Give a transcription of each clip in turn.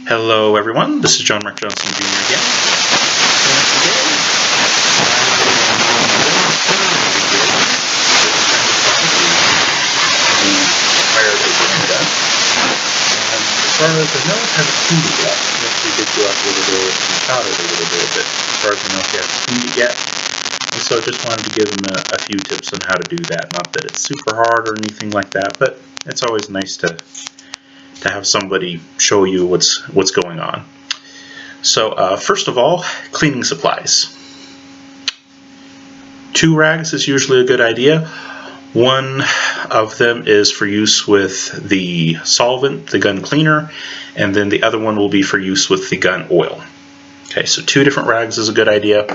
Hello everyone, this is John Mark Johnson Jr. again. As far as I know, it hasn't cleaned it yet. It actually did go up a little bit and powdered a little bit, but as far as I know, he hasn't cleaned it yet. And so I just wanted to give him a few tips on how to do that. Not that it's super hard or anything like that, but it's always nice to have somebody show you what's going on. So first of all, cleaning supplies. 2 rags is usually a good idea. One of them is for use with the solvent, the gun cleaner, and then the other one will be for use with the gun oil. Okay, so 2 different rags is a good idea.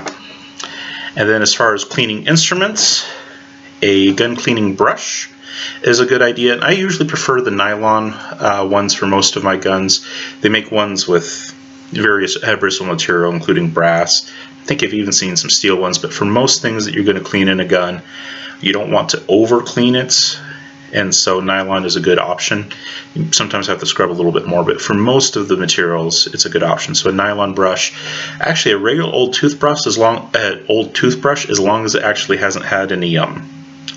And then as far as cleaning instruments, a gun cleaning brush is a good idea. And I usually prefer the nylon ones for most of my guns. They make ones with various bristle material, including brass. I think I've even seen some steel ones, but for most things that you're going to clean in a gun, you don't want to over clean it, and so nylon is a good option. You sometimes have to scrub a little bit more, but for most of the materials it's a good option. So a nylon brush, actually a regular old toothbrush, as long as it actually hasn't had any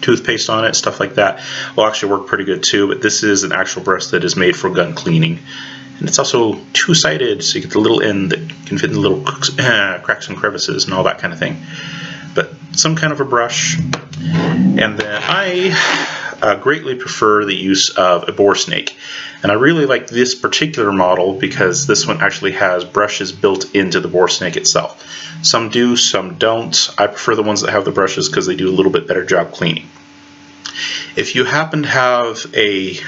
toothpaste on it, stuff like that, will actually work pretty good too. But this is an actual brush that is made for gun cleaning, and it's also two-sided, so you get the little end that can fit in the little cracks and crevices and all that kind of thing. But some kind of a brush. And then I greatly prefer the use of a bore snake, and I really like this particular model because this one actually has brushes built into the bore snake itself. Some do, some don't. I prefer the ones that have the brushes because they do a little bit better job cleaning. If you happen to have a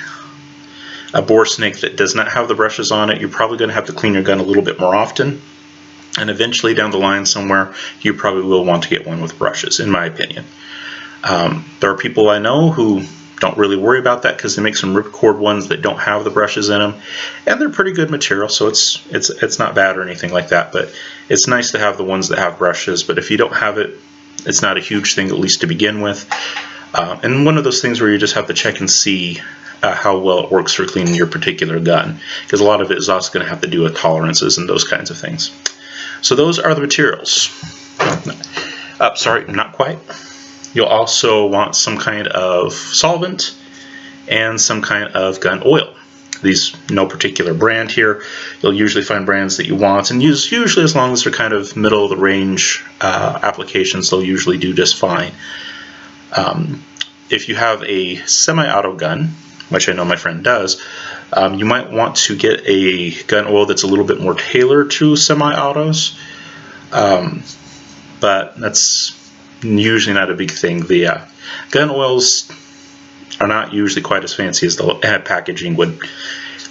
bore snake that does not have the brushes on it, you're probably going to have to clean your gun a little bit more often, and eventually down the line somewhere you probably will want to get one with brushes, in my opinion. There are people I know who don't really worry about that because they make some ripcord ones that don't have the brushes in them, and they're pretty good material, so it's not bad or anything like that. But it's nice to have the ones that have brushes. But if you don't have it, it's not a huge thing, at least to begin with. And one of those things where you just have to check and see how well it works for cleaning your particular gun, because a lot of it is also going to have to do with tolerances and those kinds of things. So those are the materials. Sorry, not quite. You'll also want some kind of solvent and some kind of gun oil. These, no particular brand here. You'll usually find brands that you want, and usually as long as they're kind of middle of the range applications, they'll usually do just fine. If you have a semi-auto gun, which I know my friend does, you might want to get a gun oil that's a little bit more tailored to semi-autos, but that's usually not a big thing. The gun oils are not usually quite as fancy as the packaging would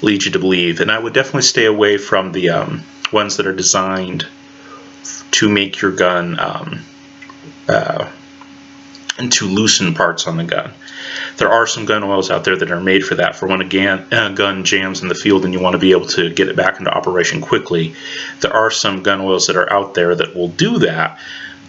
lead you to believe, and I would definitely stay away from the ones that are designed to make your gun and to loosen parts on the gun. There are some gun oils out there that are made for that, for when a gun jams in the field and you want to be able to get it back into operation quickly. There are some gun oils that are out there that will do that,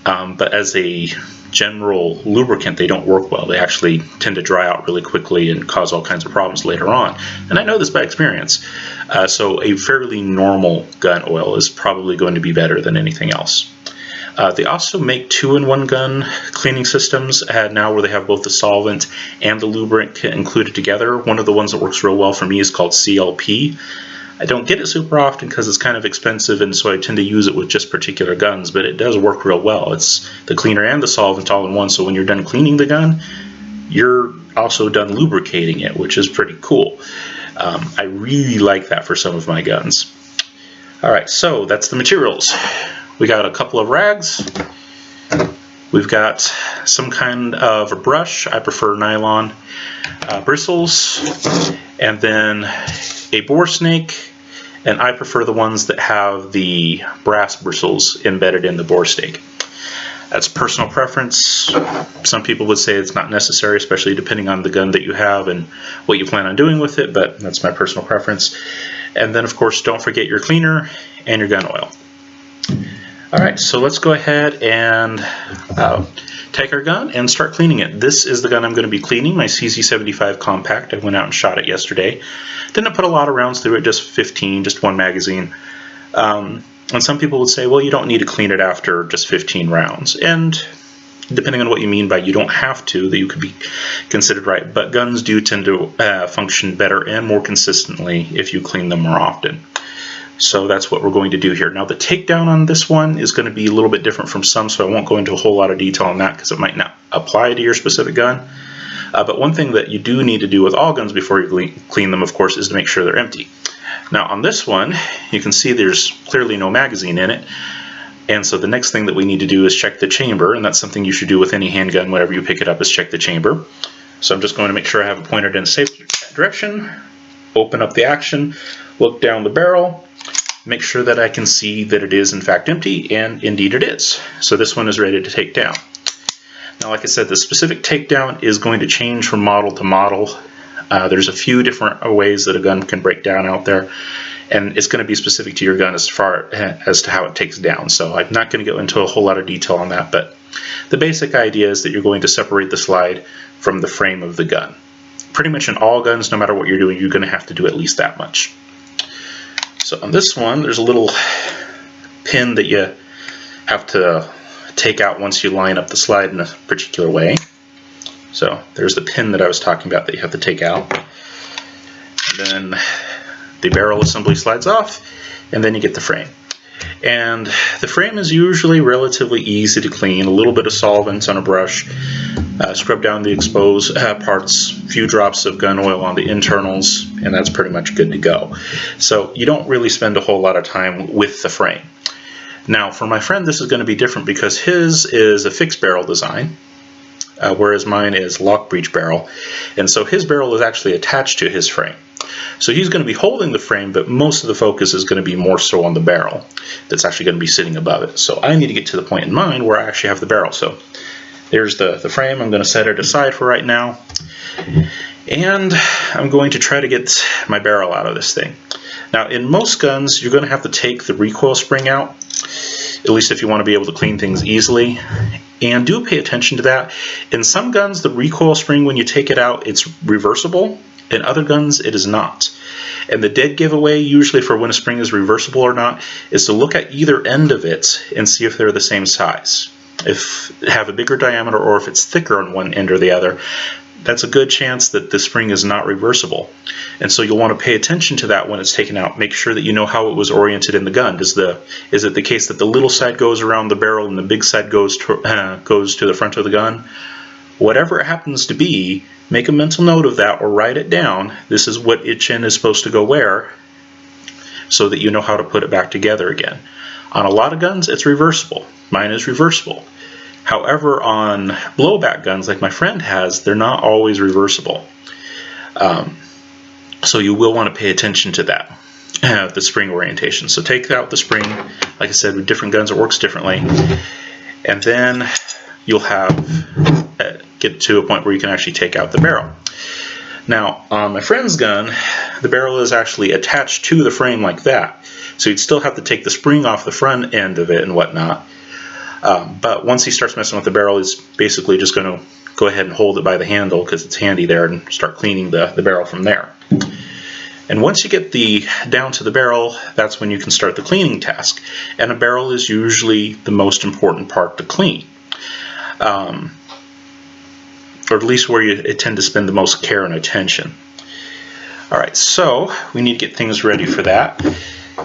but as a general lubricant they don't work well. They actually tend to dry out really quickly and cause all kinds of problems later on, and I know this by experience. So a fairly normal gun oil is probably going to be better than anything else. They also make 2-in-1 gun cleaning systems now, where they have both the solvent and the lubricant included together. One of the ones that works real well for me is called CLP. I don't get it super often because it's kind of expensive, and so I tend to use it with just particular guns, but it does work real well. It's the cleaner and the solvent all in one, so when you're done cleaning the gun, you're also done lubricating it, which is pretty cool. I really like that for some of my guns. Alright, so that's the materials. We got a couple of rags. We've got some kind of a brush. I prefer nylon bristles, and then a bore snake, and I prefer the ones that have the brass bristles embedded in the bore snake. That's personal preference. Some people would say it's not necessary, especially depending on the gun that you have and what you plan on doing with it, but that's my personal preference. And then of course don't forget your cleaner and your gun oil. Alright, so let's go ahead and take our gun and start cleaning it. This is the gun I'm going to be cleaning, my CZ75 Compact. I went out and shot it yesterday. Didn't put a lot of rounds through it, just 15, just one magazine. And some people would say, well, you don't need to clean it after just 15 rounds. And depending on what you mean by you don't have to, that you could be considered right. But guns do tend to function better and more consistently if you clean them more often. So that's what we're going to do here. Now the takedown on this one is going to be a little bit different from some, so I won't go into a whole lot of detail on that because it might not apply to your specific gun. But one thing that you do need to do with all guns before you clean them, of course, is to make sure they're empty. Now on this one, you can see there's clearly no magazine in it. And so the next thing that we need to do is check the chamber, and that's something you should do with any handgun whenever you pick it up, is check the chamber. So I'm just going to make sure I have it pointed in a safe direction, open up the action, look down the barrel, make sure that I can see that it is in fact empty, and indeed it is. So this one is ready to take down. Now like I said, the specific takedown is going to change from model to model. There's a few different ways that a gun can break down out there, and it's going to be specific to your gun as far as to how it takes down. So I'm not going to go into a whole lot of detail on that, but the basic idea is that you're going to separate the slide from the frame of the gun. Pretty much in all guns, no matter what you're doing, you're going to have to do at least that much. So on this one, there's a little pin that you have to take out once you line up the slide in a particular way. So there's the pin that I was talking about that you have to take out. And then the barrel assembly slides off, and then you get the frame. And the frame is usually relatively easy to clean. A little bit of solvent on a brush, scrub down the exposed parts, a few drops of gun oil on the internals, and that's pretty much good to go. So you don't really spend a whole lot of time with the frame. Now for my friend, this is going to be different because his is a fixed barrel design, whereas mine is lock breech barrel, and so his barrel is actually attached to his frame. So he's going to be holding the frame, but most of the focus is going to be more so on the barrel that's actually going to be sitting above it. So I need to get to the point in mine where I actually have the barrel. So there's the frame. I'm going to set it aside for right now, and I'm going to try to get my barrel out of this thing. Now in most guns, you're going to have to take the recoil spring out, at least if you want to be able to clean things easily. And do pay attention to that. In some guns, the recoil spring, when you take it out, it's reversible. In other guns, it is not. And the dead giveaway, usually for when a spring is reversible or not, is to look at either end of it and see if they're the same size. If they have a bigger diameter or if it's thicker on one end or the other, that's a good chance that the spring is not reversible. And so you'll want to pay attention to that when it's taken out. Make sure that you know how it was oriented in the gun. Is it the case that the little side goes around the barrel and the big side goes to the front of the gun? Whatever it happens to be, make a mental note of that or write it down. This is what each end is supposed to go where, so that you know how to put it back together again. On a lot of guns, it's reversible. Mine is reversible. However, on blowback guns like my friend has, they're not always reversible. So you will want to pay attention to that, the spring orientation. So take out the spring. Like I said, with different guns it works differently. And then you'll have get to a point where you can actually take out the barrel. Now on my friend's gun, the barrel is actually attached to the frame like that. So you'd still have to take the spring off the front end of it and whatnot. But once he starts messing with the barrel, he's basically just going to go ahead and hold it by the handle because it's handy there and start cleaning the barrel from there. And once you get down to the barrel, that's when you can start the cleaning task. And a barrel is usually the most important part to clean. Or at least where you tend to spend the most care and attention. Alright, so we need to get things ready for that.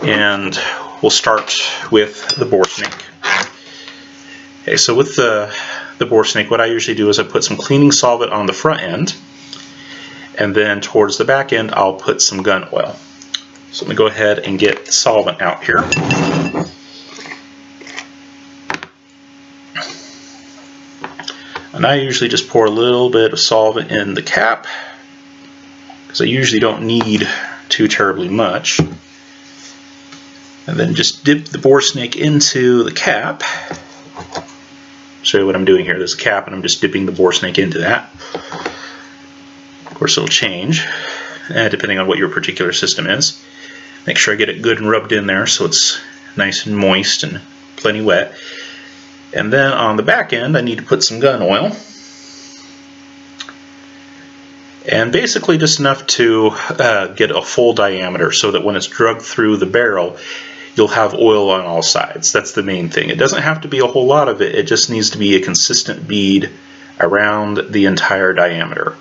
And we'll start with the bore snake. Okay, so with the bore snake, what I usually do is I put some cleaning solvent on the front end, and then towards the back end I'll put some gun oil. So let me go ahead and get the solvent out here. And I usually just pour a little bit of solvent in the cap, because I usually don't need too terribly much. And then just dip the bore snake into the cap. Show you what I'm doing here. There's a cap and I'm just dipping the bore snake into that. Of course it'll change depending on what your particular system is. Make sure I get it good and rubbed in there so it's nice and moist and plenty wet. And then on the back end, I need to put some gun oil. And basically just enough to get a full diameter so that when it's drugged through the barrel, you'll have oil on all sides. That's the main thing. It doesn't have to be a whole lot of it. It just needs to be a consistent bead around the entire diameter.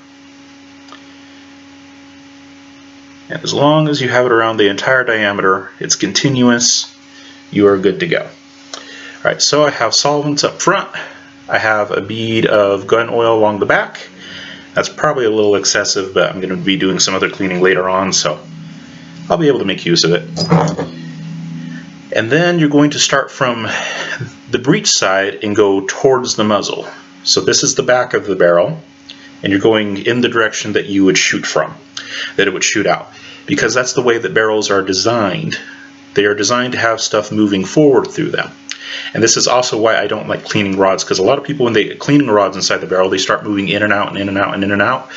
And as long as you have it around the entire diameter, it's continuous, you are good to go. Alright, so I have solvents up front. I have a bead of gun oil along the back. That's probably a little excessive, but I'm going to be doing some other cleaning later on, so I'll be able to make use of it. And then you're going to start from the breech side and go towards the muzzle. So this is the back of the barrel, and you're going in the direction that you would shoot from, that it would shoot out. Because that's the way that barrels are designed. They are designed to have stuff moving forward through them. And this is also why I don't like cleaning rods, because a lot of people, when they get cleaning rods inside the barrel, they start moving in and out and in and out and in and out.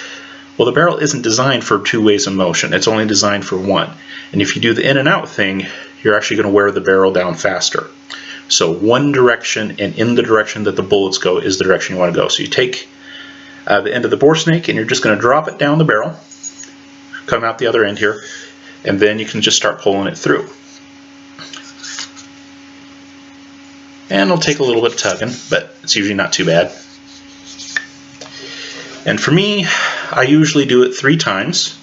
Well, the barrel isn't designed for 2 ways of motion. It's only designed for 1. And if you do the in and out thing, you're actually going to wear the barrel down faster. So one direction, and in the direction that the bullets go is the direction you want to go. So you take the end of the bore snake and you're just going to drop it down the barrel, come out the other end here, and then you can just start pulling it through. And it'll take a little bit of tugging, but it's usually not too bad. And for me, I usually do it 3 times,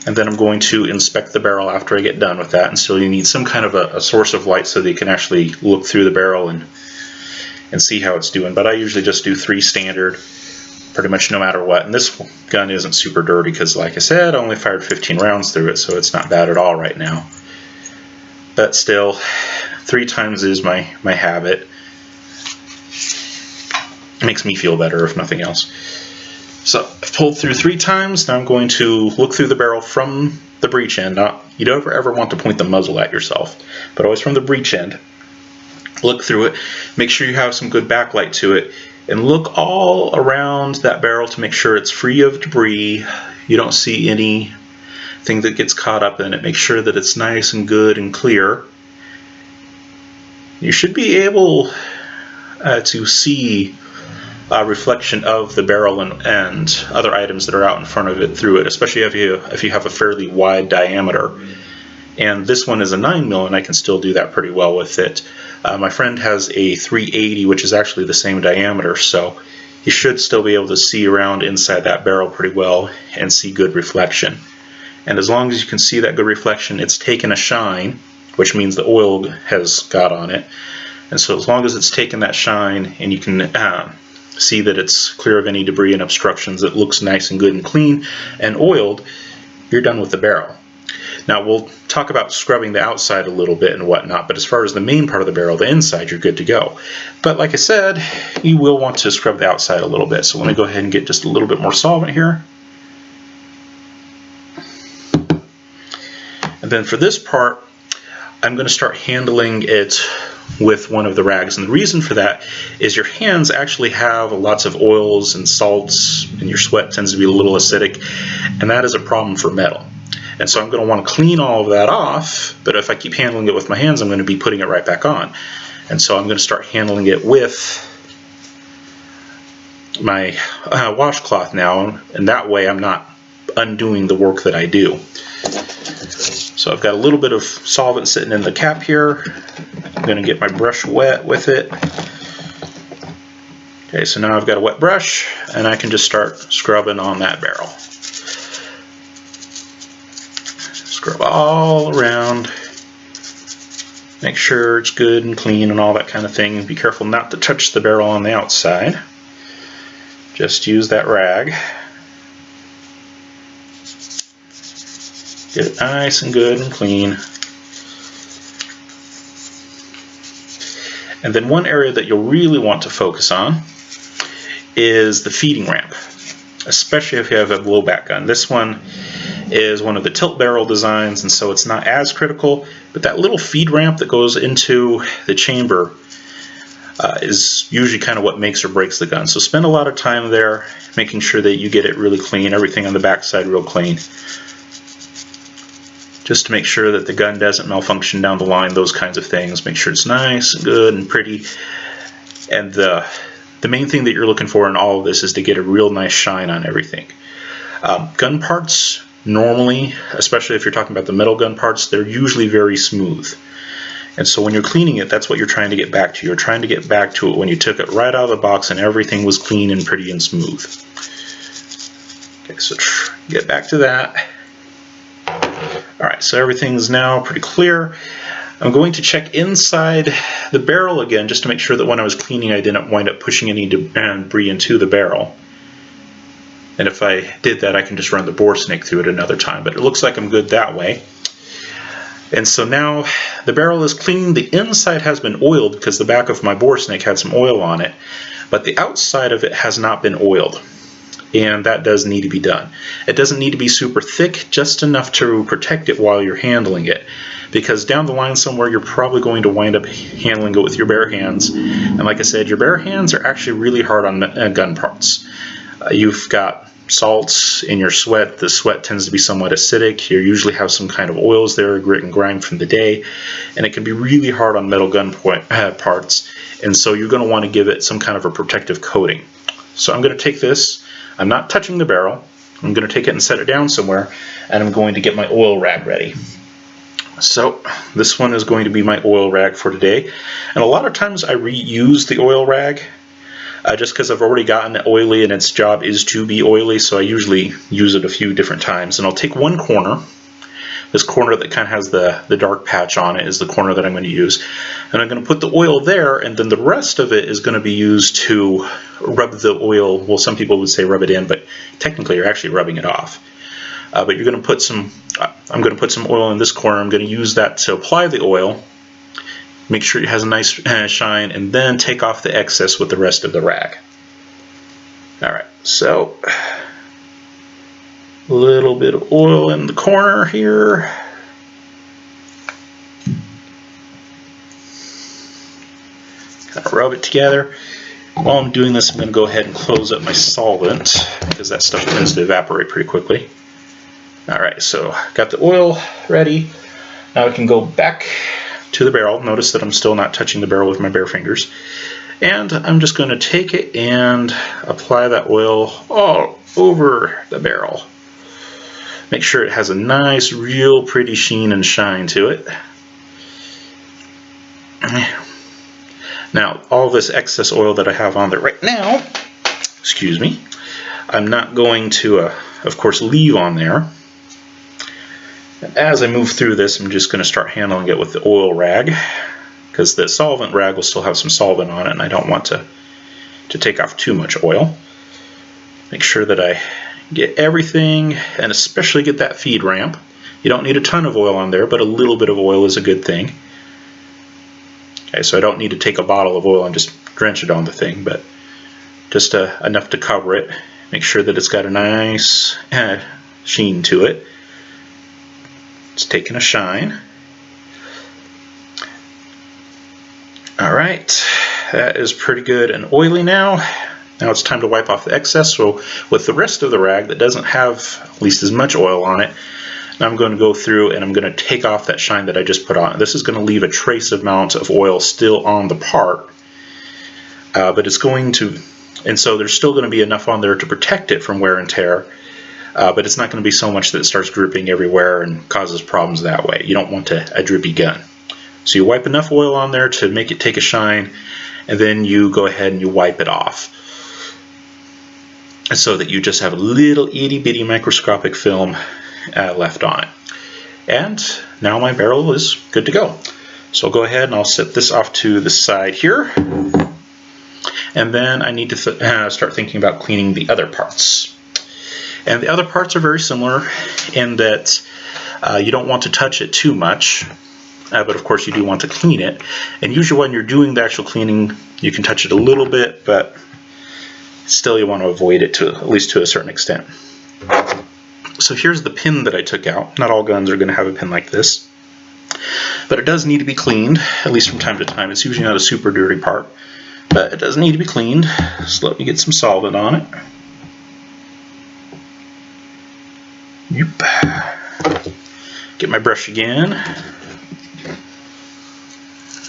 and then I'm going to inspect the barrel after I get done with that. And so you need some kind of a source of light so that you can actually look through the barrel and see how it's doing. But I usually just do 3 standard, pretty much no matter what. And this gun isn't super dirty because, like I said, I only fired 15 rounds through it, so it's not bad at all right now. But still, 3 times is my habit. It makes me feel better, if nothing else. So I've pulled through 3 times. Now I'm going to look through the barrel from the breech end. You don't ever want to point the muzzle at yourself, but always from the breech end. Look through it. Make sure you have some good backlight to it, and look all around that barrel to make sure it's free of debris. You don't see anything that gets caught up in it. Make sure that it's nice and good and clear. You should be able to see a reflection of the barrel and other items that are out in front of it through it, especially if you have a fairly wide diameter. And this one is a 9mm, and I can still do that pretty well with it. My friend has a 380, which is actually the same diameter, so you should still be able to see around inside that barrel pretty well and see good reflection. And as long as you can see that good reflection, it's taken a shine, which means the oil has got on it. And so as long as it's taken that shine and you can see that it's clear of any debris and obstructions, it looks nice and good and clean and oiled, you're done with the barrel. Now we'll talk about scrubbing the outside a little bit and whatnot, but as far as the main part of the barrel, the inside, you're good to go. But like I said, you will want to scrub the outside a little bit. So let me go ahead and get just a little bit more solvent here. And then for this part, I'm going to start handling it with one of the rags. And the reason for that is your hands actually have lots of oils and salts, and your sweat tends to be a little acidic, and that is a problem for metal. And so I'm going to want to clean all of that off, but if I keep handling it with my hands, I'm going to be putting it right back on. And so I'm going to start handling it with my washcloth now, and that way I'm not undoing the work that I do. So I've got a little bit of solvent sitting in the cap here. I'm going to get my brush wet with it. Okay, so now I've got a wet brush, and I can just start scrubbing on that barrel. Scrub all around. Make sure it's good and clean and all that kind of thing. Be careful not to touch the barrel on the outside. Just use that rag. Get it nice and good and clean. And then one area that you'll really want to focus on is the feeding ramp, especially if you have a blowback gun. This one is one of the tilt barrel designs, and so it's not as critical, but that little feed ramp that goes into the chamber is usually kind of what makes or breaks the gun. So spend a lot of time there making sure that you get it really clean, everything on the back side real clean, just to make sure that the gun doesn't malfunction down the line, those kinds of things. Make sure it's nice and good and pretty. And the main thing that you're looking for in all of this is to get a real nice shine on everything. Gun parts, normally, especially if you're talking about the metal gun parts, they're usually very smooth. And so when you're cleaning it, that's what you're trying to get back to. You're trying to get back to it when you took it right out of the box and everything was clean and pretty and smooth. Okay, so get back to that. Alright, so everything's now pretty clear. I'm going to check inside the barrel again just to make sure that when I was cleaning I didn't wind up pushing any debris into the barrel. And if I did that, I can just run the bore snake through it another time. But it looks like I'm good that way. And so now the barrel is clean. The inside has been oiled because the back of my bore snake had some oil on it. But the outside of it has not been oiled. And that does need to be done. It doesn't need to be super thick, just enough to protect it while you're handling it. Because down the line somewhere you're probably going to wind up handling it with your bare hands. And like I said, your bare hands are actually really hard on gun parts. You've got salts in your sweat. The sweat tends to be somewhat acidic. You usually have some kind of oils there, grit and grime from the day, and it can be really hard on metal gun parts, and so you're going to want to give it some kind of a protective coating. So I'm going to take this, I'm not touching the barrel, I'm going to take it and set it down somewhere, and I'm going to get my oil rag ready. So this one is going to be my oil rag for today, and a lot of times I reuse the oil rag just because I've already gotten it oily and its job is to be oily, so I usually use it a few different times. And I'll take one corner, this corner that kind of has the dark patch on it is the corner that I'm going to use, and I'm going to put the oil there, and then the rest of it is going to be used to rub the oil, well, some people would say rub it in, but technically you're actually rubbing it off. But you're going to put some, I'm going to put some oil in this corner. I'm going to use that to apply the oil, make sure it has a nice shine, and then take off the excess with the rest of the rag. Alright, so a little bit of oil in the corner here. Kind of rub it together. While I'm doing this, I'm going to go ahead and close up my solvent because that stuff tends to evaporate pretty quickly. Alright, so got the oil ready. Now I can go back to the barrel. Notice that I'm still not touching the barrel with my bare fingers. And I'm just going to take it and apply that oil all over the barrel. Make sure it has a nice, real pretty sheen and shine to it. Now, all this excess oil that I have on there right now, excuse me, I'm not going to, of course, leave on there. As I move through this, I'm just going to start handling it with the oil rag, because the solvent rag will still have some solvent on it, and I don't want to take off too much oil. Make sure that I get everything, and especially get that feed ramp. You don't need a ton of oil on there, but a little bit of oil is a good thing. Okay, so I don't need to take a bottle of oil and just drench it on the thing, but just enough to cover it. Make sure that it's got a nice sheen to it. It's taking a shine. Alright, that is pretty good and oily now. Now it's time to wipe off the excess. So with the rest of the rag that doesn't have at least as much oil on it, now I'm going to go through and I'm going to take off that shine that I just put on. This is going to leave a trace amount of oil still on the part, but it's going to, and so there's still going to be enough on there to protect it from wear and tear. But it's not going to be so much that it starts dripping everywhere and causes problems that way. You don't want a drippy gun. So you wipe enough oil on there to make it take a shine, and then you go ahead and you wipe it off, so that you just have a little itty bitty microscopic film left on it. And now my barrel is good to go. So I'll go ahead and I'll set this off to the side here, and then I need to start thinking about cleaning the other parts. And the other parts are very similar in that you don't want to touch it too much, but of course you do want to clean it. And usually when you're doing the actual cleaning, you can touch it a little bit, but still you want to avoid it at least to a certain extent. So here's the pin that I took out. Not all guns are going to have a pin like this, but it does need to be cleaned, at least from time to time. It's usually not a super dirty part, but it does need to be cleaned. So let me get some solvent on it. Yep. Get my brush again.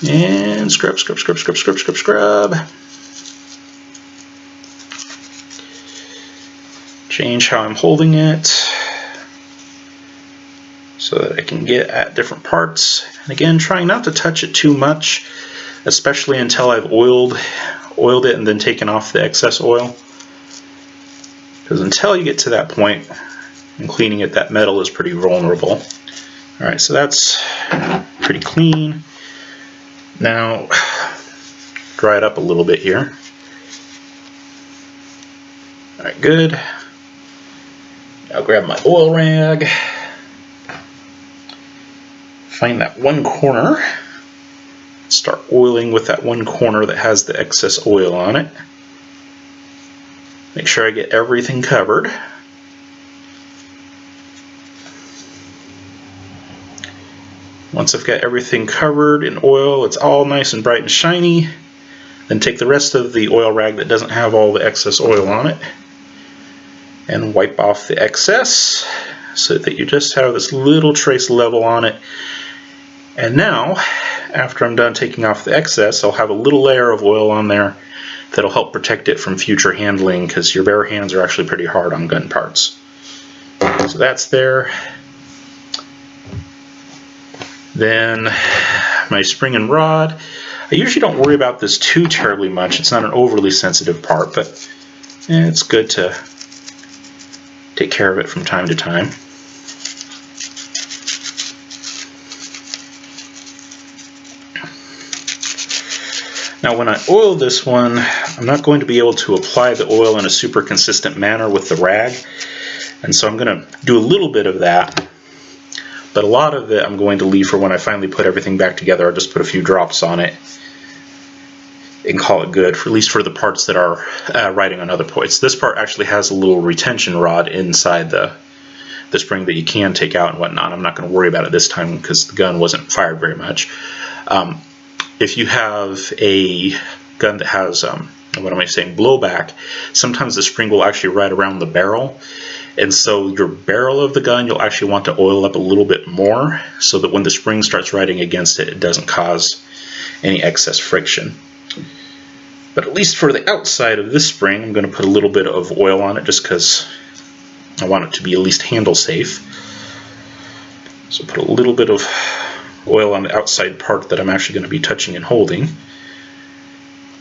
And scrub, scrub, scrub, scrub, scrub, scrub, scrub. change how I'm holding it so that I can get at different parts. And again, trying not to touch it too much, especially until I've oiled it and then taken off the excess oil. Because until you get to that point and cleaning it, that metal is pretty vulnerable. Alright, so that's pretty clean. Now, dry it up a little bit here. Alright, good. Now grab my oil rag. Find that one corner. Start oiling with that one corner that has the excess oil on it. Make sure I get everything covered. Once I've got everything covered in oil, it's all nice and bright and shiny. Then take the rest of the oil rag that doesn't have all the excess oil on it and wipe off the excess so that you just have this little trace level on it. And now, after I'm done taking off the excess, I'll have a little layer of oil on there that'll help protect it from future handling, because your bare hands are actually pretty hard on gun parts. So that's there. Then my spring and rod. I usually don't worry about this too terribly much. It's not an overly sensitive part, but it's good to take care of it from time to time. Now when I oil this one, I'm not going to be able to apply the oil in a super consistent manner with the rag, and so I'm going to do a little bit of that, but a lot of it I'm going to leave for when I finally put everything back together. I'll just put a few drops on it and call it good, for at least for the parts that are riding on other points. This part actually has a little retention rod inside the spring that you can take out and whatnot. I'm not going to worry about it this time because the gun wasn't fired very much. If you have a gun that has, blowback, sometimes the spring will actually ride around the barrel, and so your barrel of the gun you'll actually want to oil up a little bit more so that when the spring starts riding against it, it doesn't cause any excess friction. But at least for the outside of this spring, I'm going to put a little bit of oil on it just because I want it to be at least handle safe. So put a little bit of oil on the outside part that I'm actually going to be touching and holding,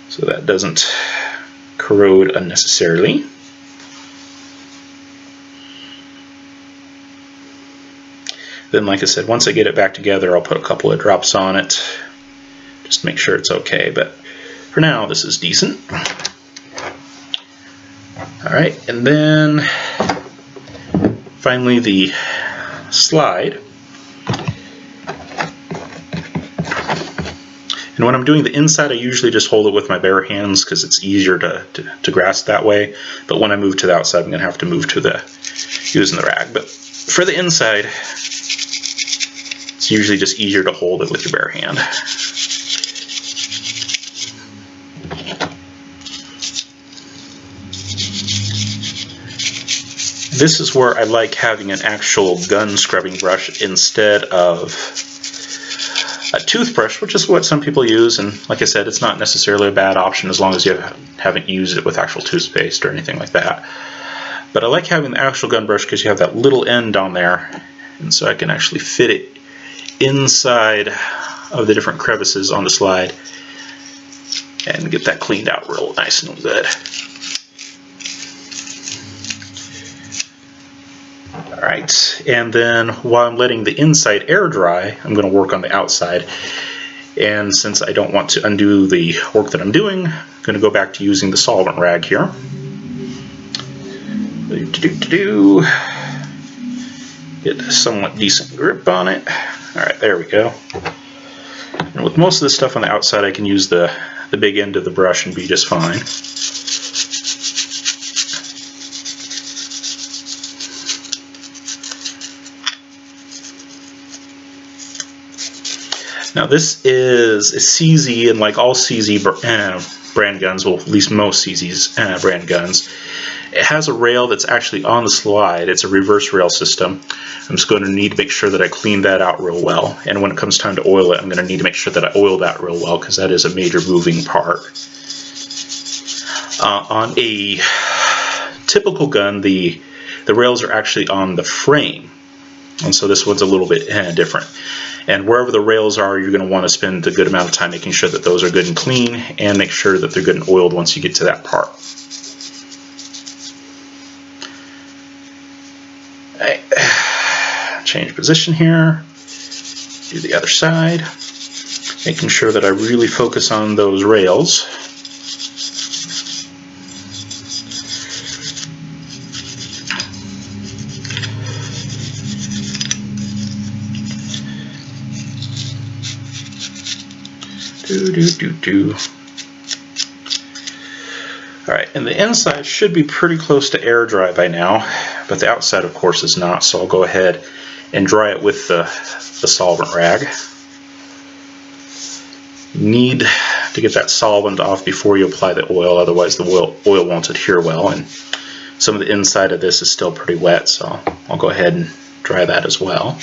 so that doesn't corrode unnecessarily. Then, like I said, once I get it back together, I'll put a couple of drops on it just to make sure it's okay, but for now this is decent. Alright, and then finally the slide. And when I'm doing the inside, I usually just hold it with my bare hands because it's easier to grasp that way. But when I move to the outside, I'm going to have to move to using the rag. But for the inside, it's usually just easier to hold it with your bare hand. This is where I like having an actual gun scrubbing brush instead of a toothbrush, which is what some people use, and like I said, it's not necessarily a bad option as long as you haven't used it with actual toothpaste or anything like that. But I like having the actual gun brush because you have that little end on there, and so I can actually fit it inside of the different crevices on the slide and get that cleaned out real nice and good. Alright, and then while I'm letting the inside air dry, I'm going to work on the outside. And since I don't want to undo the work that I'm doing, I'm going to go back to using the solvent rag here. Get a somewhat decent grip on it. Alright, there we go. And with most of the stuff on the outside, I can use the big end of the brush and be just fine. Now this is a CZ, and like all CZ brand guns, well at least most CZ brand guns, it has a rail that's actually on the slide. It's a reverse rail system. I'm just going to need to make sure that I clean that out real well, and when it comes time to oil it, I'm going to need to make sure that I oil that real well because that is a major moving part. On a typical gun, the The rails are actually on the frame, and so this one's a little bit different. And wherever the rails are, you're going to want to spend a good amount of time making sure that those are good and clean, and make sure that they're good and oiled once you get to that part. Right. Change position here, do the other side, making sure that I really focus on those rails. Alright, and the inside should be pretty close to air dry by now, but the outside of course is not, so I'll go ahead and dry it with the solvent rag. You need to get that solvent off before you apply the oil, otherwise the oil won't adhere well, and some of the inside of this is still pretty wet, so I'll go ahead and dry that as well.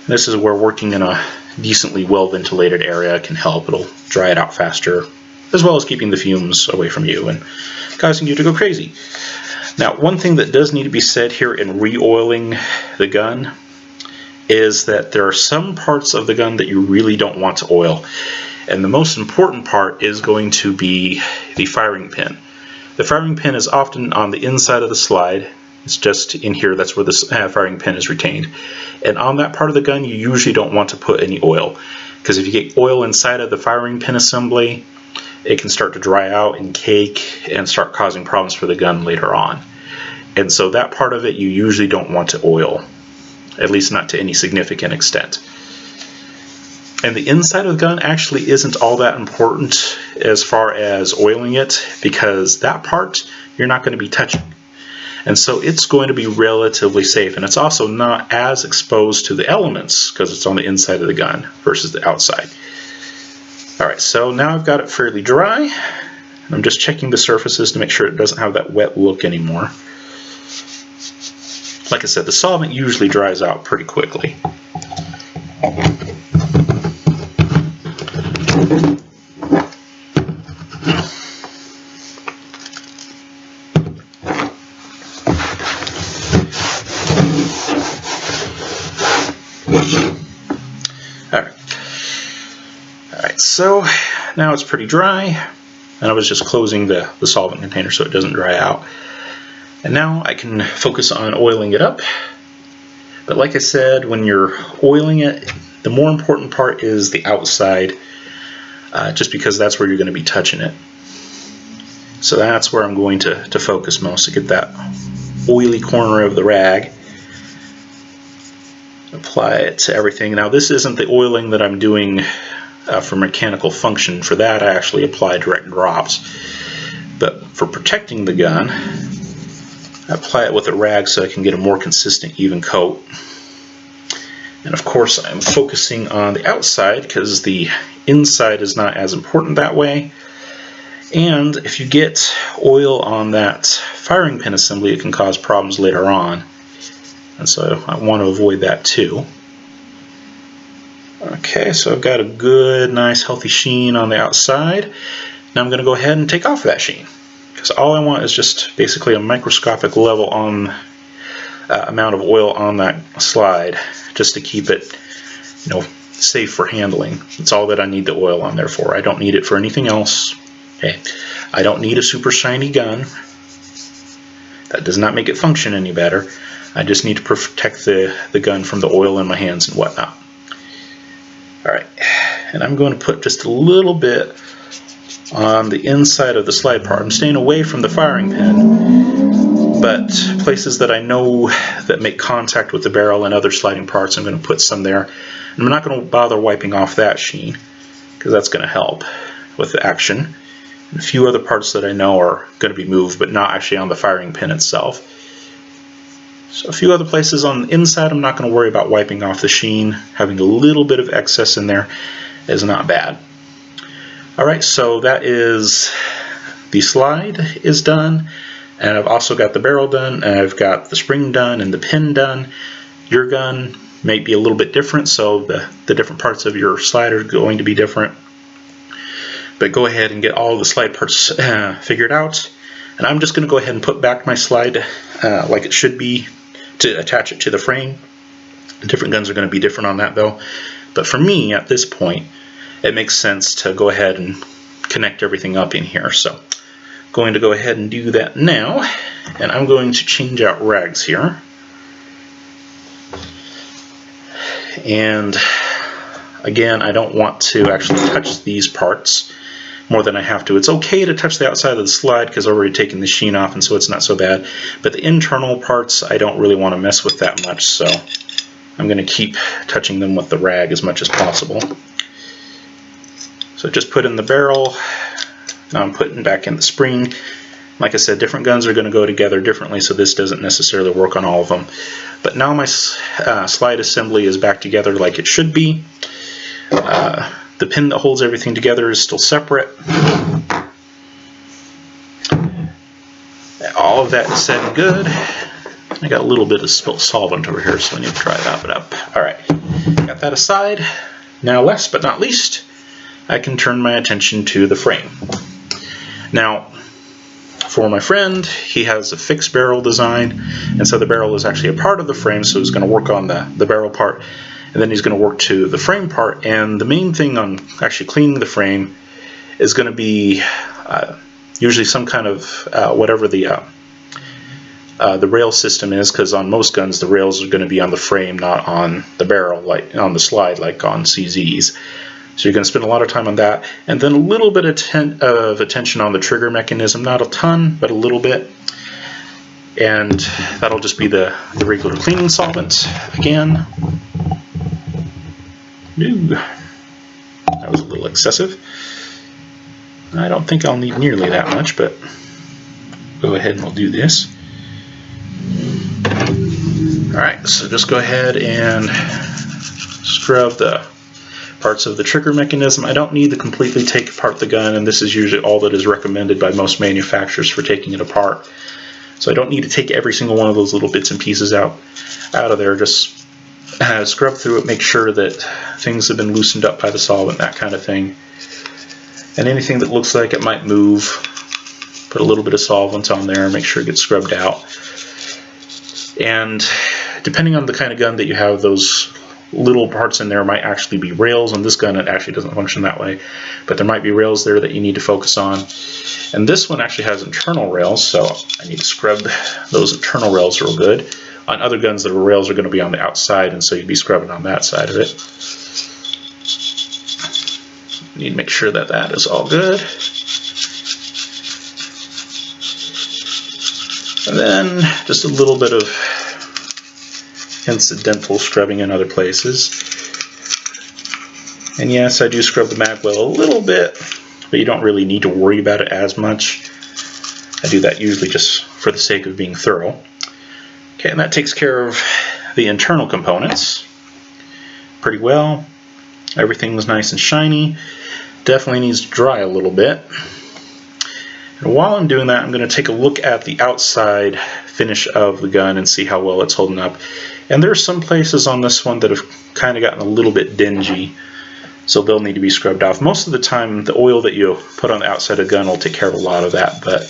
This is where working in a decently well ventilated area can help. It'll dry it out faster, as well as keeping the fumes away from you and causing you to go crazy. Now, one thing that does need to be said here in re-oiling the gun is that there are some parts of the gun that you really don't want to oil, and the most important part is going to be the firing pin. The firing pin is often on the inside of the slide. It's just in here, that's where the firing pin is retained. And on that part of the gun, you usually don't want to put any oil, because if you get oil inside of the firing pin assembly, it can start to dry out and cake and start causing problems for the gun later on. And so that part of it you usually don't want to oil, at least not to any significant extent. And the inside of the gun actually isn't all that important as far as oiling it, because that part you're not going to be touching. And so it's going to be relatively safe, and it's also not as exposed to the elements because it's on the inside of the gun versus the outside. Alright, so now I've got it fairly dry, and I'm just checking the surfaces to make sure it doesn't have that wet look anymore. Like I said, the solvent usually dries out pretty quickly. Alright, so now it's pretty dry, and I was just closing the solvent container so it doesn't dry out. And now I can focus on oiling it up. But like I said, when you're oiling it, the more important part is the outside, just because that's where you're going to be touching it. So that's where I'm going to focus most, to get that oily corner of the rag. Apply it to everything. Now this isn't the oiling that I'm doing for mechanical function. For that I actually apply direct drops. But for protecting the gun, I apply it with a rag so I can get a more consistent, even coat. And of course I'm focusing on the outside because the inside is not as important that way. And if you get oil on that firing pin assembly, it can cause problems later on. And so I want to avoid that too. Okay, so I've got a good, nice, healthy sheen on the outside. Now I'm going to go ahead and take off that sheen, because all I want is just basically a microscopic level on amount of oil on that slide, just to keep it, safe for handling. That's all that I need the oil on there for. I don't need it for anything else. Okay, I don't need a super shiny gun. That does not make it function any better. I just need to protect the gun from the oil in my hands and whatnot. Alright, and I'm going to put just a little bit on the inside of the slide part. I'm staying away from the firing pin, but places that I know that make contact with the barrel and other sliding parts, I'm going to put some there. And I'm not going to bother wiping off that sheen, because that's going to help with the action. And a few other parts that I know are going to be moved, but not actually on the firing pin itself. So a few other places on the inside I'm not going to worry about wiping off the sheen. Having a little bit of excess in there is not bad. Alright, so that is the slide is done, and I've also got the barrel done, and I've got the spring done and the pin done. Your gun may be a little bit different, so the different parts of your slide are going to be different. But go ahead and get all the slide parts figured out. And I'm just going to go ahead and put back my slide like it should be to attach it to the frame. Different guns are going to be different on that though. But for me at this point, it makes sense to go ahead and connect everything up in here. So I'm going to go ahead and do that now. And I'm going to change out rags here. And again, I don't want to actually touch these parts more than I have to. It's okay to touch the outside of the slide because I've already taken the sheen off, and so it's not so bad. But the internal parts, I don't really want to mess with that much, so I'm going to keep touching them with the rag as much as possible. So just put in the barrel. Now I'm putting back in the spring. Like I said, different guns are going to go together differently, so this doesn't necessarily work on all of them. But now my slide assembly is back together like it should be. The pin that holds everything together is still separate. All of that is set and good. I got a little bit of spilt solvent over here, so I need to dry that up. Alright, got that aside. Now, last but not least, I can turn my attention to the frame. Now, for my friend, he has a fixed barrel design, and so the barrel is actually a part of the frame, so he's going to work on the barrel part, and then he's going to work to the frame part. And the main thing on actually cleaning the frame is going to be usually some kind of whatever the rail system is, because on most guns the rails are going to be on the frame, not on the barrel, like on the slide, like on CZs. So you're going to spend a lot of time on that, and then a little bit of attention on the trigger mechanism, not a ton, but a little bit. And that'll just be the regular cleaning solvent again. Ooh, that was a little excessive. I don't think I'll need nearly that much, but go ahead and we'll do this. Alright, so just go ahead and scrub the parts of the trigger mechanism. I don't need to completely take apart the gun, and this is usually all that is recommended by most manufacturers for taking it apart. So I don't need to take every single one of those little bits and pieces out of there. Just scrub through it, make sure that things have been loosened up by the solvent, that kind of thing. And anything that looks like it might move, put a little bit of solvent on there, make sure it gets scrubbed out. And depending on the kind of gun that you have, those little parts in there might actually be rails. On this gun it actually doesn't function that way, but there might be rails there that you need to focus on. And this one actually has internal rails, so I need to scrub those internal rails real good. On other guns, the rails are going to be on the outside, and so you'd be scrubbing on that side of it. You need to make sure that that is all good. And then just a little bit of incidental scrubbing in other places. And yes, I do scrub the mag well a little bit, but you don't really need to worry about it as much. I do that usually just for the sake of being thorough. Okay, and that takes care of the internal components pretty well. Everything's nice and shiny. Definitely needs to dry a little bit. And while I'm doing that, I'm going to take a look at the outside finish of the gun and see how well it's holding up. And there are some places on this one that have kind of gotten a little bit dingy, so they'll need to be scrubbed off. Most of the time, the oil that you put on the outside of the gun will take care of a lot of that, but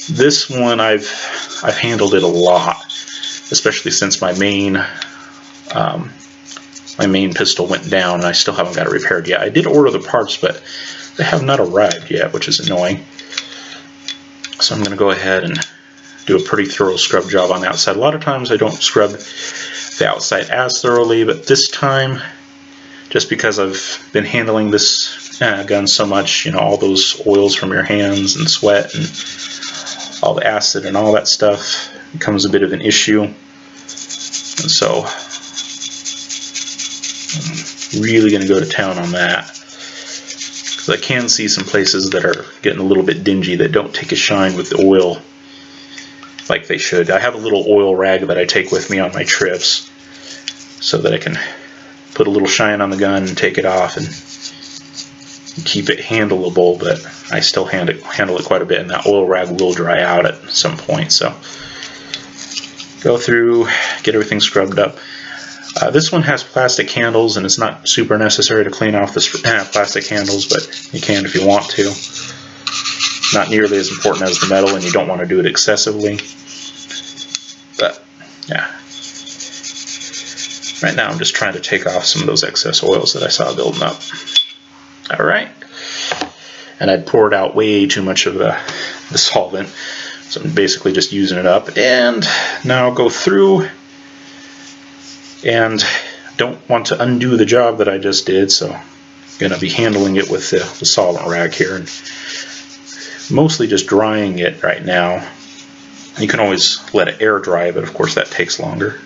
this one I've handled it a lot, especially since my main pistol went down and I still haven't got it repaired yet. I did order the parts, but they have not arrived yet, which is annoying. So I'm going to go ahead and do a pretty thorough scrub job on the outside. A lot of times I don't scrub the outside as thoroughly, but this time, just because I've been handling this gun so much, you know, all those oils from your hands and sweat and all the acid and all that stuff becomes a bit of an issue. And so I'm really going to go to town on that, because I can see some places that are getting a little bit dingy that don't take a shine with the oil like they should. I have a little oil rag that I take with me on my trips so that I can put a little shine on the gun and take it off and keep it handleable, but I still handle it quite a bit, and that oil rag will dry out at some point. So go through, get everything scrubbed up. This one has plastic handles, and it's not super necessary to clean off the plastic handles, but you can if you want to. not nearly as important as the metal, and you don't want to do it excessively. But yeah, right now I'm just trying to take off some of those excess oils that I saw building up. All right, and I'd poured out way too much of the solvent, so I'm basically just using it up. And now I'll go through, and don't want to undo the job that I just did, so I'm going to be handling it with the solvent rag here, and mostly just drying it right now. You can always let it air dry, but of course that takes longer.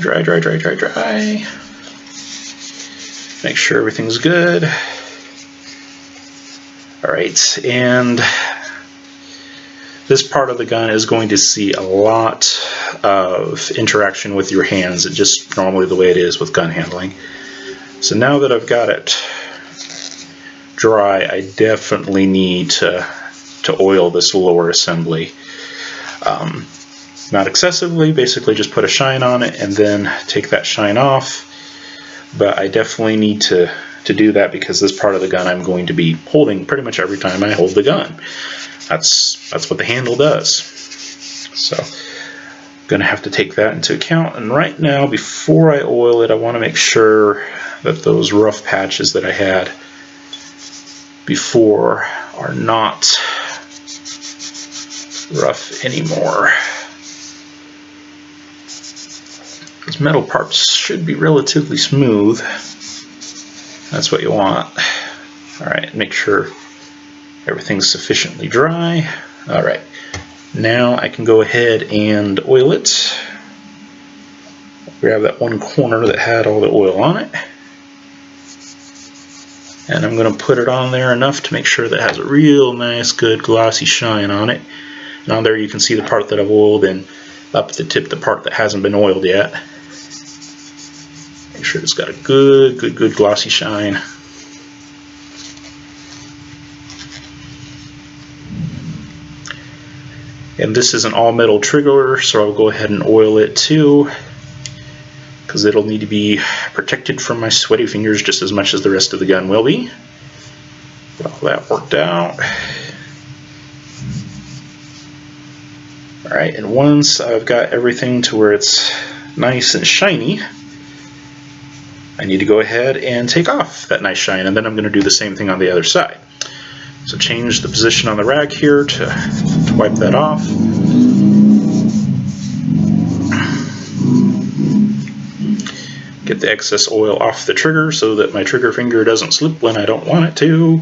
Dry, dry, dry, dry, dry. Make sure everything's good. Alright, and this part of the gun is going to see a lot of interaction with your hands, just normally the way it is with gun handling. So now that I've got it dry, I definitely need to oil this lower assembly. Not excessively, basically just put a shine on it and then take that shine off. But I definitely need to do that because this part of the gun I'm going to be holding pretty much every time I hold the gun. That's what the handle does. So I'm going to have to take that into account. And right now, before I oil it, I want to make sure that those rough patches that I had before are not rough anymore. These metal parts should be relatively smooth. That's what you want. Alright, make sure everything's sufficiently dry. Alright, now I can go ahead and oil it. Grab that one corner that had all the oil on it. And I'm going to put it on there enough to make sure that it has a real nice, good, glossy shine on it. And on there you can see the part that I've oiled, and up at the tip the part that hasn't been oiled yet. Make sure it's got a good, good, good glossy shine. And this is an all metal trigger, so I'll go ahead and oil it too, because it'll need to be protected from my sweaty fingers just as much as the rest of the gun will be. Get all that worked out. Alright, and once I've got everything to where it's nice and shiny, I need to go ahead and take off that nice shine, and then I'm going to do the same thing on the other side. So change the position on the rag here to wipe that off. Get the excess oil off the trigger so that my trigger finger doesn't slip when I don't want it to.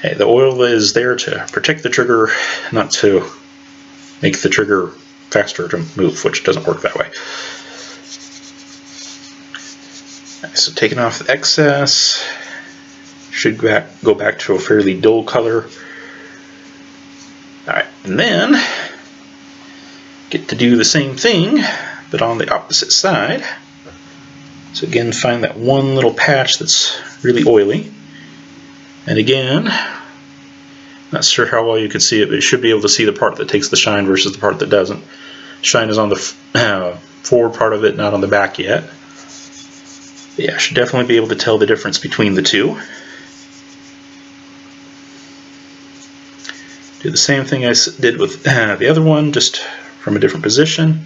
Hey, the oil is there to protect the trigger, not to make the trigger faster to move, which doesn't work that way. So taking off the excess, should go back to a fairly dull color. Alright, and then get to do the same thing, but on the opposite side. So again, find that one little patch that's really oily. And again, not sure how well you can see it, but you should be able to see the part that takes the shine versus the part that doesn't. Shine is on the forward part of it, not on the back yet. But yeah, I should definitely be able to tell the difference between the two. Do the same thing I did with the other one, just from a different position.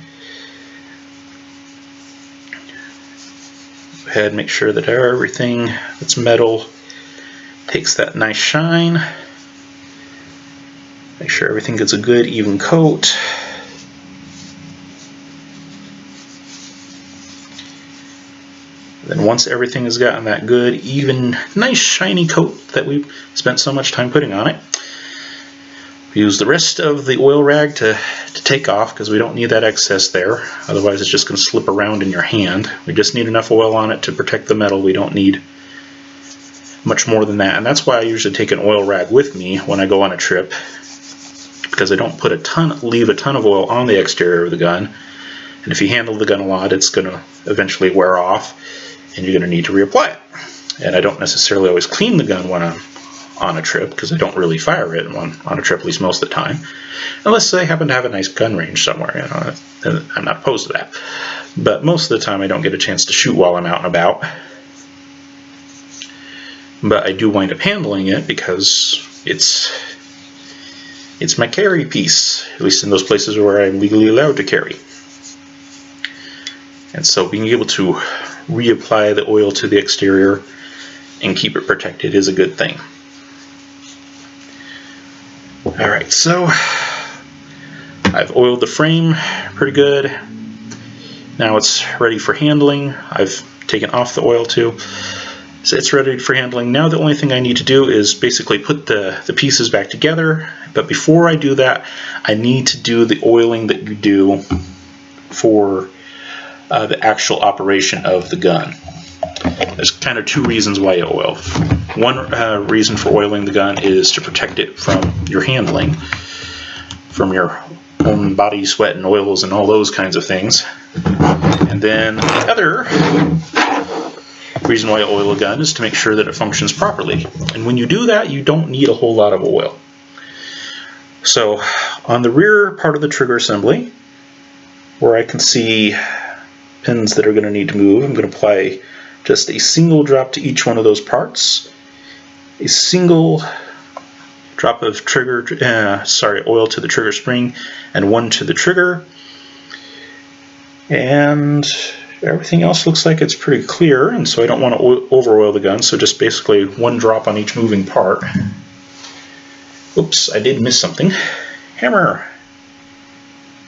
Go ahead and make sure that everything that's metal takes that nice shine. Make sure everything gets a good even coat. Then once everything has gotten that good, even, nice shiny coat that we spent so much time putting on it, use the rest of the oil rag to take off, because we don't need that excess there. Otherwise it's just going to slip around in your hand. We just need enough oil on it to protect the metal. We don't need much more than that. And that's why I usually take an oil rag with me when I go on a trip, because I don't leave a ton of oil on the exterior of the gun. And if you handle the gun a lot, it's going to eventually wear off, and you're going to need to reapply it. And I don't necessarily always clean the gun when I'm on a trip, because I don't really fire it on a trip, at least most of the time, unless I happen to have a nice gun range somewhere. I'm not opposed to that. But most of the time I don't get a chance to shoot while I'm out and about. But I do wind up handling it because it's my carry piece, at least in those places where I'm legally allowed to carry. And so being able to reapply the oil to the exterior and keep it protected is a good thing. Alright, so I've oiled the frame pretty good. Now it's ready for handling. I've taken off the oil too. So it's ready for handling. Now the only thing I need to do is basically put the pieces back together. But before I do that, I need to do the oiling that you do for the actual operation of the gun. There's kind of two reasons why you oil. One reason for oiling the gun is to protect it from your handling, from your own body sweat and oils and all those kinds of things. And then the other reason why you oil a gun is to make sure that it functions properly. And when you do that, you don't need a whole lot of oil. So on the rear part of the trigger assembly, where I can see pins that are going to need to move, I'm going to apply just a single drop to each one of those parts, a single drop of oil to the trigger spring, and one to the trigger. And everything else looks like it's pretty clear, and so I don't want to over oil the gun, so just basically one drop on each moving part. Oops, I did miss something. Hammer!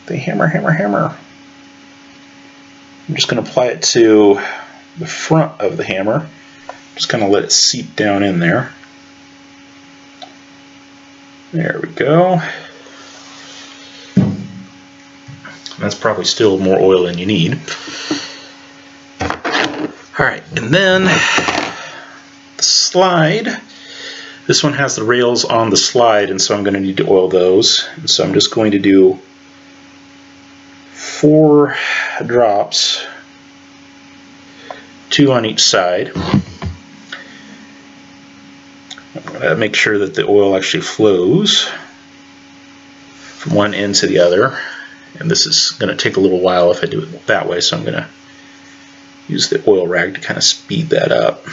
The hammer, hammer, hammer. I'm just going to apply it to the front of the hammer. Just kind of let it seep down in there. There we go. That's probably still more oil than you need. Alright, and then the slide. This one has the rails on the slide, and so I'm going to need to oil those. And so I'm just going to do 4 drops, 2 on each side. I'm going to make sure that the oil actually flows from one end to the other. And this is going to take a little while if I do it that way, so I'm going to use the oil rag to kind of speed that up.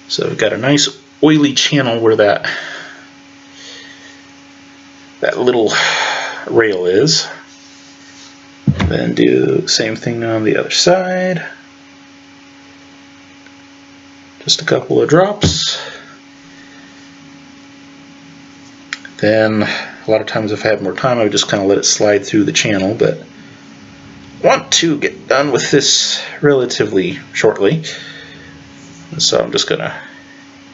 So we've got a nice oily channel where that little rail is. Then do the same thing on the other side. Just a couple of drops. Then a lot of times if I have more time I would just kind of let it slide through the channel, but I want to get done with this relatively shortly. And so I'm just going to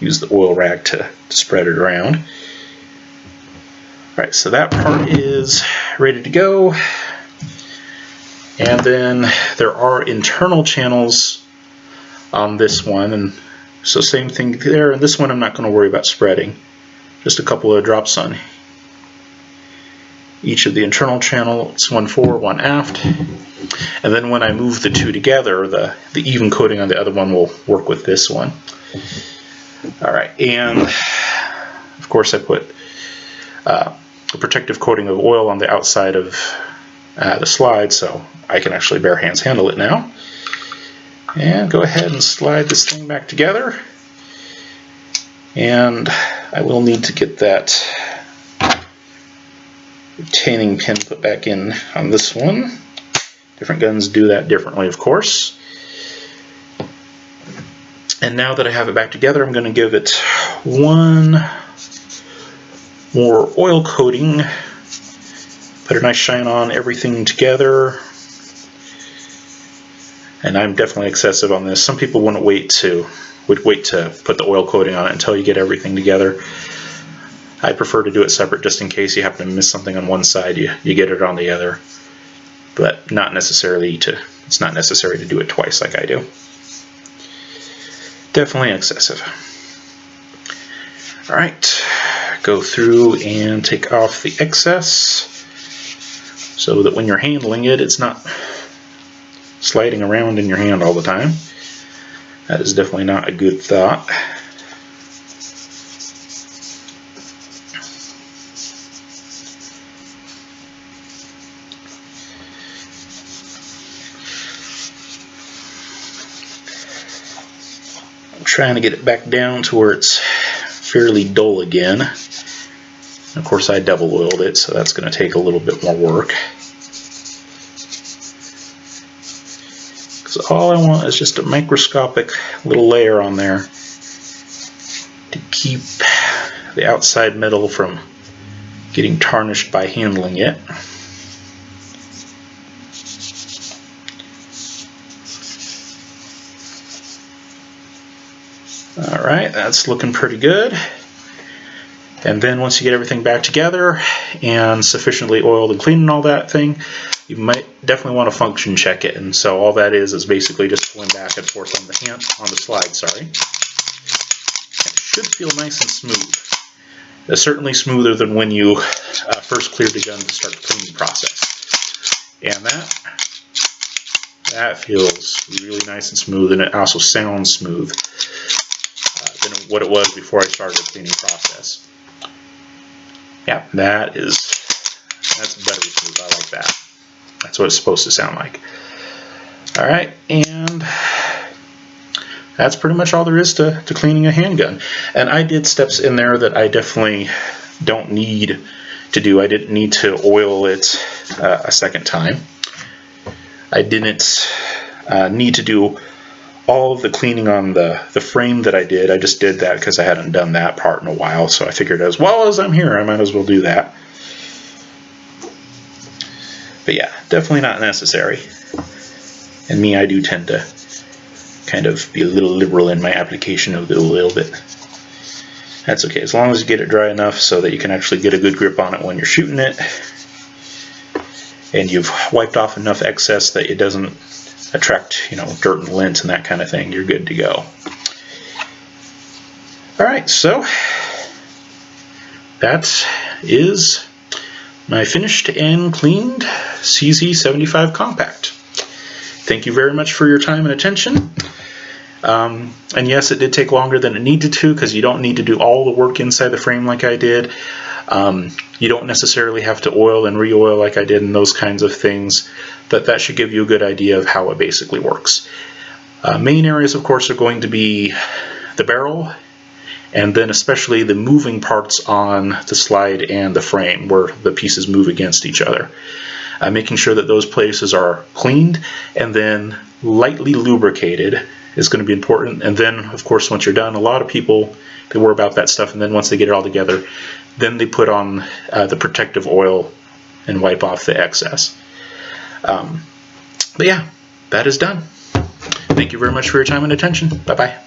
use the oil rag to spread it around. Alright, so that part is ready to go. And then there are internal channels on this one, and so same thing there. And this one I'm not going to worry about spreading. Just a couple of drops on each of the internal channels, one fore, one aft. And then when I move the two together, the even coating on the other one will work with this one. Alright, and of course I put a protective coating of oil on the outside of the slide, so I can actually bare hands handle it now. And go ahead and slide this thing back together. And I will need to get that retaining pin put back in on this one. Different guns do that differently, of course. And now that I have it back together, I'm going to give it one more oil coating. Put a nice shine on everything together. And I'm definitely excessive on this. Some people would wait to put the oil coating on it until you get everything together. I prefer to do it separate just in case you happen to miss something on one side, you get it on the other. But it's not necessary to do it twice like I do. Definitely excessive. Alright, go through and take off the excess so that when you're handling it, it's not sliding around in your hand all the time. That is definitely not a good thought. I'm trying to get it back down to where it's fairly dull again. Of course, I double oiled it, so that's going to take a little bit more work. Because all I want is just a microscopic little layer on there to keep the outside metal from getting tarnished by handling it. Alright, that's looking pretty good. And then once you get everything back together and sufficiently oiled and clean and all that thing, you might definitely want to function check it. And so all that is basically just pulling back and forth on the slide, sorry. It should feel nice and smooth. It's certainly smoother than when you first cleared the gun to start the cleaning process. And that feels really nice and smooth, and it also sounds smooth than what it was before I started the cleaning process. Yeah, that's better smooth. I like that. That's what it's supposed to sound like. Alright, and that's pretty much all there is to cleaning a handgun. And I did steps in there that I definitely don't need to do. I didn't need to oil it a second time. I didn't need to do all of the cleaning on the frame that I did. I just did that because I hadn't done that part in a while, so I figured as well as I'm here, I might as well do that. But yeah, definitely not necessary. And me, I do tend to kind of be a little liberal in my application of the oil, but that's okay, as long as you get it dry enough so that you can actually get a good grip on it when you're shooting it, and you've wiped off enough excess that it doesn't attract, dirt and lint and that kind of thing. You're good to go. Alright, so that is my finished and cleaned CZ75 Compact. Thank you very much for your time and attention. And yes, it did take longer than it needed to, because you don't need to do all the work inside the frame like I did. You don't necessarily have to oil and re-oil like I did and those kinds of things, but that should give you a good idea of how it basically works. Main areas, of course, are going to be the barrel, and then especially the moving parts on the slide and the frame where the pieces move against each other. Making sure that those places are cleaned and then lightly lubricated is going to be important. And then, of course, once you're done, a lot of people, they worry about that stuff, and then once they get it all together, then they put on the protective oil and wipe off the excess. But yeah, that is done. Thank you very much for your time and attention. Bye-bye.